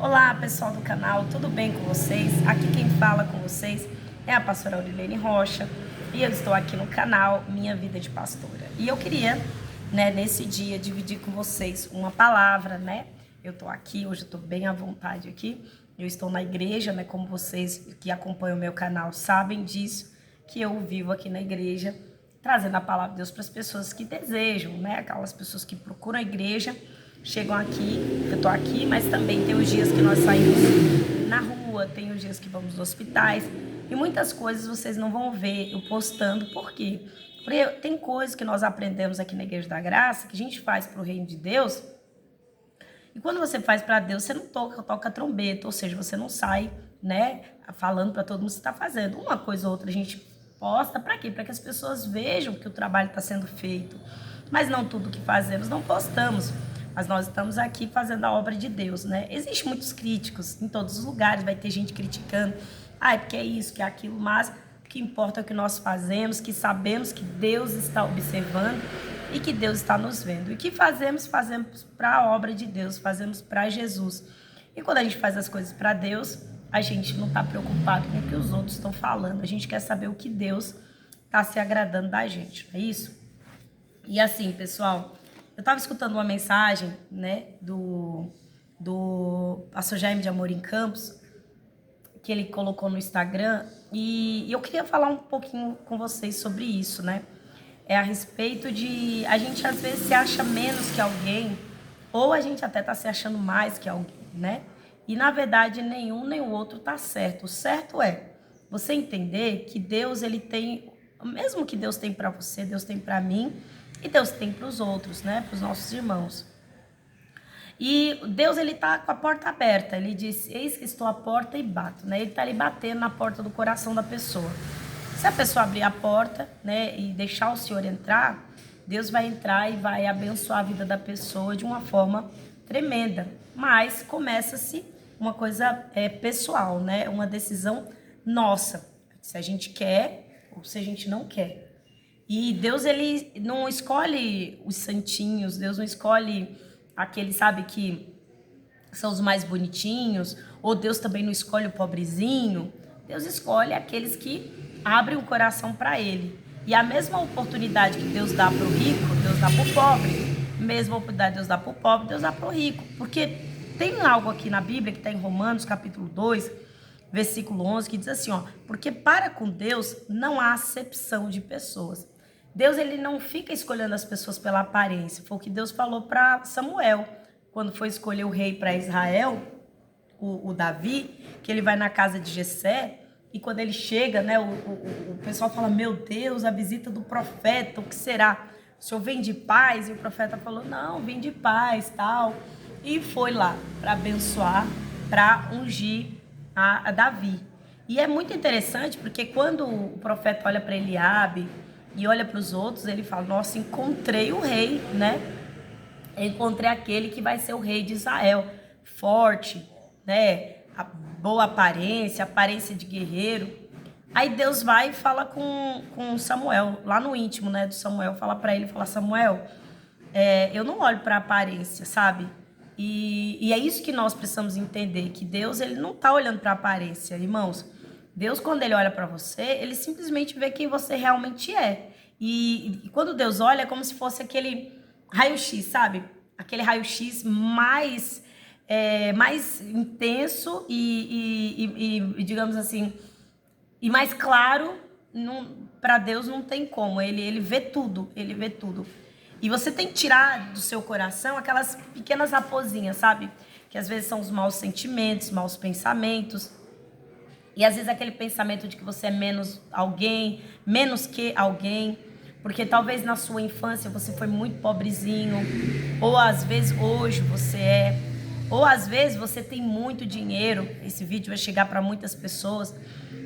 Olá, pessoal do canal, tudo bem com vocês? Aqui quem fala com vocês é a pastora Aurilene Rocha e eu estou aqui no canal Minha Vida de Pastora. E eu queria, nesse dia, dividir com vocês uma palavra, Eu estou aqui, hoje eu estou bem à vontade aqui. Eu estou na igreja, como vocês que acompanham o meu canal sabem disso, que eu vivo aqui na igreja, trazendo a palavra de Deus para as pessoas que desejam, Aquelas pessoas que procuram a igreja, chegam aqui, eu tô aqui, mas também tem os dias que nós saímos na rua, tem os dias que vamos nos hospitais, e muitas coisas vocês não vão ver eu postando, por quê? Porque tem coisas que nós aprendemos aqui na Igreja da Graça, que a gente faz para o reino de Deus, e quando você faz para Deus, você não toca trombeta, ou seja, você não sai, falando para todo mundo que você está fazendo. Uma coisa ou outra a gente posta, para quê? Para que as pessoas vejam que o trabalho está sendo feito, mas não tudo que fazemos não postamos. Mas nós estamos aqui fazendo a obra de Deus, Existem muitos críticos em todos os lugares, vai ter gente criticando, porque é isso, que é aquilo, mas o que importa é o que nós fazemos, que sabemos que Deus está observando e que Deus está nos vendo. E o que fazemos para a obra de Deus, fazemos para Jesus. E quando a gente faz as coisas para Deus, a gente não está preocupado com o que os outros estão falando, a gente quer saber o que Deus está se agradando da gente, não é isso? E assim, pessoal, eu estava escutando uma mensagem, do pastor Jaime de Amorim Campos, que ele colocou no Instagram, e eu queria falar um pouquinho com vocês sobre isso, É a respeito de a gente às vezes se acha menos que alguém, ou a gente até está se achando mais que alguém, E na verdade nenhum nem o outro está certo. O certo é você entender que Deus, ele tem, mesmo que Deus tem para você, Deus tem para mim, e Deus tem para os outros, para os nossos irmãos. E Deus, ele está com a porta aberta. Ele disse, eis que estou à porta e bato, Ele está ali batendo na porta do coração da pessoa. Se a pessoa abrir a porta, e deixar o Senhor entrar, Deus vai entrar e vai abençoar a vida da pessoa de uma forma tremenda. Mas começa-se uma coisa pessoal, Uma decisão nossa. Se a gente quer ou se a gente não quer. E Deus, ele não escolhe os santinhos, Deus não escolhe aqueles, que são os mais bonitinhos, ou Deus também não escolhe o pobrezinho. Deus escolhe aqueles que abrem o coração para ele. E a mesma oportunidade que Deus dá para o rico, Deus dá para o pobre. A mesma oportunidade que Deus dá para o pobre, Deus dá para o rico. Porque tem algo aqui na Bíblia, que está em Romanos, capítulo 2, versículo 11, que diz assim, porque para com Deus não há acepção de pessoas. Deus, ele não fica escolhendo as pessoas pela aparência. Foi o que Deus falou para Samuel, quando foi escolher o rei para Israel, o Davi, que ele vai na casa de Jessé, e quando ele chega, o pessoal fala, meu Deus, a visita do profeta, o que será? O senhor vem de paz? E o profeta falou, não, vem de paz, tal. E foi lá para abençoar, para ungir a Davi. E é muito interessante, porque quando o profeta olha para Eliabe, e olha para os outros, ele fala, nossa, encontrei o rei, Encontrei aquele que vai ser o rei de Israel, forte, A boa aparência, aparência de guerreiro. Aí Deus vai e fala com Samuel, lá no íntimo, do Samuel, fala para ele, fala, Samuel, eu não olho para a aparência, sabe? E é isso que nós precisamos entender, que Deus, ele não está olhando para a aparência, irmãos. Deus, quando ele olha para você, ele simplesmente vê quem você realmente é. E quando Deus olha, é como se fosse aquele raio-x, sabe? Aquele raio-x mais intenso e, digamos assim, e mais claro. Para Deus não tem como, ele vê tudo, ele vê tudo. E você tem que tirar do seu coração aquelas pequenas raposinhas, sabe? Que às vezes são os maus sentimentos, maus pensamentos. E às vezes aquele pensamento de que você é menos alguém, menos que alguém, porque talvez na sua infância você foi muito pobrezinho, ou às vezes hoje você é, ou às vezes você tem muito dinheiro. Esse vídeo vai chegar para muitas pessoas,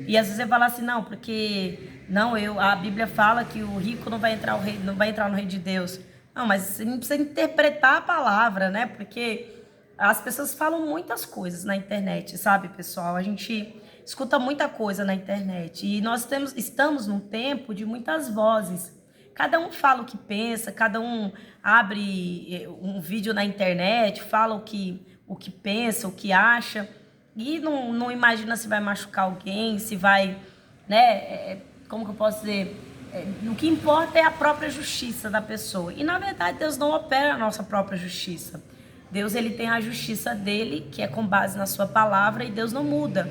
e às vezes você fala assim, não, porque a Bíblia fala que o rico não vai entrar no reino de Deus. Não, mas você não precisa interpretar a palavra, Porque as pessoas falam muitas coisas na internet, sabe, pessoal? A gente escuta muita coisa na internet e nós estamos num tempo de muitas vozes. Cada um fala o que pensa, cada um abre um vídeo na internet, fala o que pensa, o que acha, e não imagina se vai machucar alguém, se vai, né, como que eu posso dizer, o que importa é a própria justiça da pessoa. E na verdade Deus não opera a nossa própria justiça. Deus, ele tem a justiça dele, que é com base na sua palavra, e Deus não muda.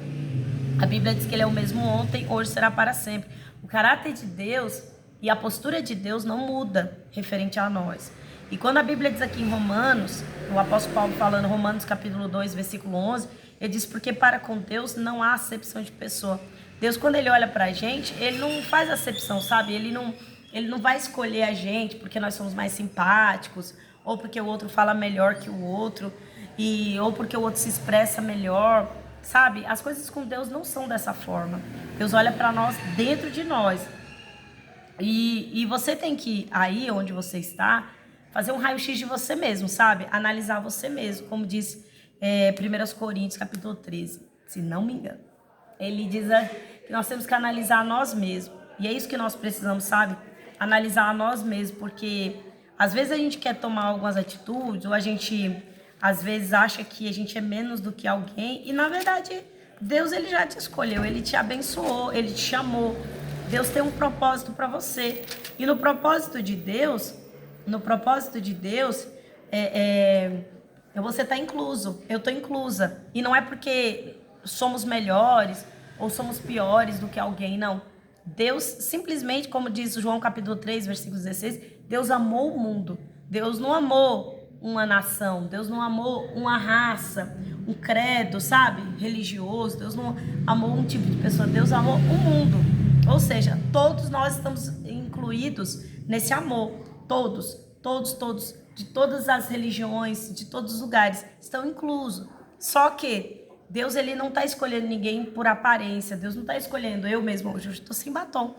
A Bíblia diz que ele é o mesmo ontem, hoje será para sempre. O caráter de Deus e a postura de Deus não muda referente a nós. E quando a Bíblia diz aqui em Romanos, o apóstolo Paulo falando, Romanos capítulo 2, versículo 11, ele diz, porque para com Deus não há acepção de pessoa. Deus, quando ele olha pra gente, ele não faz acepção, sabe? Ele não vai escolher a gente porque nós somos mais simpáticos, ou porque o outro fala melhor que o outro, ou porque o outro se expressa melhor, sabe? As coisas com Deus não são dessa forma. Deus olha pra nós dentro de nós. E você tem que, aí onde você está, fazer um raio-x de você mesmo, sabe? Analisar você mesmo, como diz 1 Coríntios, capítulo 13, se não me engano. Ele diz que nós temos que analisar nós mesmos. E é isso que nós precisamos, sabe? Analisar nós mesmos, porque às vezes a gente quer tomar algumas atitudes, ou a gente, às vezes, acha que a gente é menos do que alguém, e na verdade, Deus, ele já te escolheu, ele te abençoou, ele te chamou. Deus tem um propósito para você. E no propósito de Deus, você está incluso, eu estou inclusa. E não é porque somos melhores ou somos piores do que alguém, não. Deus simplesmente, como diz João capítulo 3, versículo 16, Deus amou o mundo. Deus não amou uma nação, Deus não amou uma raça, um credo, sabe, religioso. Deus não amou um tipo de pessoa, Deus amou o mundo. Ou seja, todos nós estamos incluídos nesse amor. Todos, de todas as religiões, de todos os lugares, estão inclusos. Só que Deus, ele não está escolhendo ninguém por aparência. Deus não está escolhendo, eu mesmo, hoje eu estou sem batom.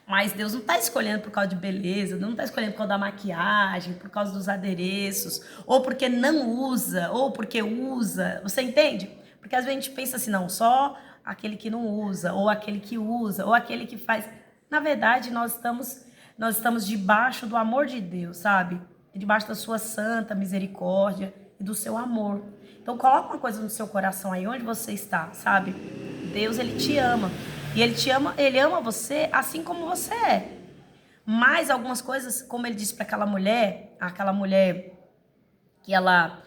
Mas Deus não está escolhendo por causa de beleza, Deus não está escolhendo por causa da maquiagem, por causa dos adereços, ou porque não usa, ou porque usa. Você entende? Porque às vezes a gente pensa assim, não, só aquele que não usa, ou aquele que usa, ou aquele que faz. Na verdade, nós estamos debaixo do amor de Deus, sabe? Debaixo da sua santa misericórdia e do seu amor. Então coloca uma coisa no seu coração aí, onde você está, sabe? Deus, ele te ama. E ele ama você assim como você é. Mas algumas coisas, como ele disse para aquela mulher que ela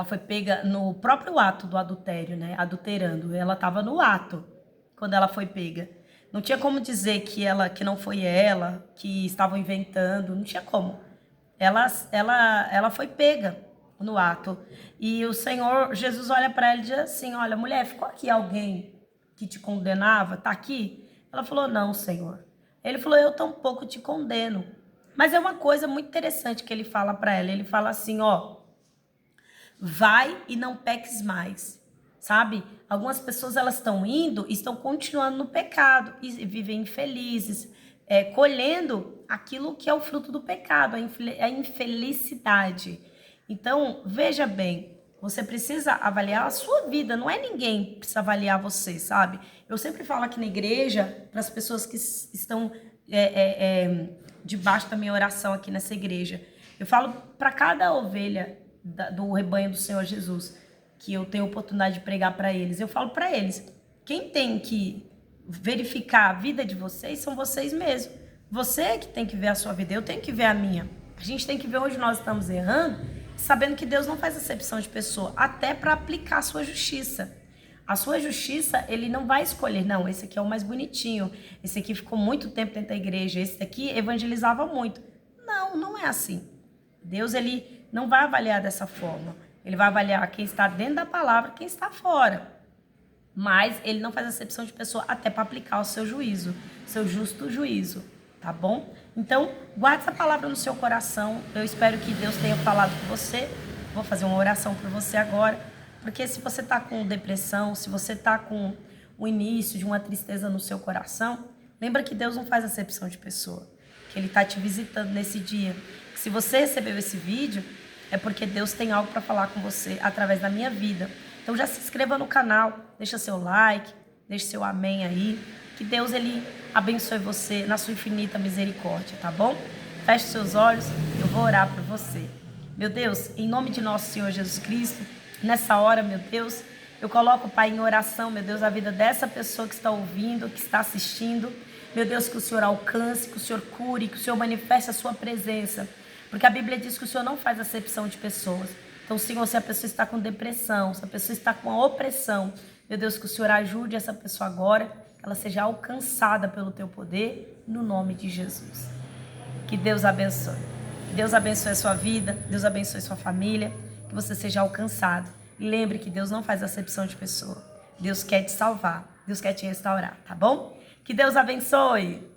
foi pega no próprio ato do adultério, né? Adulterando. Ela estava no ato quando ela foi pega. Não tinha como dizer que não foi ela, que estavam inventando. Não tinha como. Ela foi pega no ato. E o Senhor, Jesus olha para ela e diz assim, olha, mulher, ficou aqui alguém que te condenava? Tá aqui? Ela falou, não, Senhor. Ele falou, eu tampouco te condeno. Mas é uma coisa muito interessante que ele fala para ela. Ele fala assim, ó, vai e não peques mais, sabe? Algumas pessoas, elas estão continuando no pecado e vivem infelizes, colhendo aquilo que é o fruto do pecado, a infelicidade. Então, veja bem, você precisa avaliar a sua vida, não é ninguém que precisa avaliar você, sabe? Eu sempre falo aqui na igreja, para as pessoas que estão debaixo da minha oração aqui nessa igreja, eu falo para cada ovelha do rebanho do Senhor Jesus, que eu tenho oportunidade de pregar para eles, eu falo para eles, quem tem que verificar a vida de vocês são vocês mesmos. Você que tem que ver a sua vida, eu tenho que ver a minha. A gente tem que ver onde nós estamos errando, sabendo que Deus não faz acepção de pessoa, até para aplicar a sua justiça. A sua justiça, ele não vai escolher, não, esse aqui é o mais bonitinho, esse aqui ficou muito tempo dentro da igreja, esse aqui evangelizava muito. Não, não é assim. Deus, ele não vai avaliar dessa forma. Ele vai avaliar quem está dentro da palavra, quem está fora. Mas ele não faz acepção de pessoa até para aplicar o seu juízo, seu justo juízo, tá bom? Então, guarde essa palavra no seu coração. Eu espero que Deus tenha falado com você. Vou fazer uma oração por você agora. Porque se você está com depressão, se você está com o início de uma tristeza no seu coração, lembra que Deus não faz acepção de pessoa. Que Ele está te visitando nesse dia. Que se você recebeu esse vídeo, é porque Deus tem algo para falar com você através da minha vida. Então já se inscreva no canal, deixa seu like, deixa seu amém aí. Que Deus, ele abençoe você na sua infinita misericórdia, tá bom? Feche seus olhos, eu vou orar por você. Meu Deus, em nome de nosso Senhor Jesus Cristo, Nessa hora, meu Deus, eu coloco, Pai, em oração, meu Deus, a vida dessa pessoa que está ouvindo, que está assistindo. Meu Deus, que o Senhor alcance, que o Senhor cure, que o Senhor manifeste a sua presença. Porque a Bíblia diz que o Senhor não faz acepção de pessoas. Então, Senhor, se a pessoa está com depressão, se a pessoa está com a opressão, meu Deus, que o Senhor ajude essa pessoa agora, que ela seja alcançada pelo teu poder, no nome de Jesus. Que Deus abençoe. Deus abençoe a sua vida, Deus abençoe a sua família, que você seja alcançado. E lembre que Deus não faz acepção de pessoa. Deus quer te salvar, Deus quer te restaurar, tá bom? Que Deus abençoe.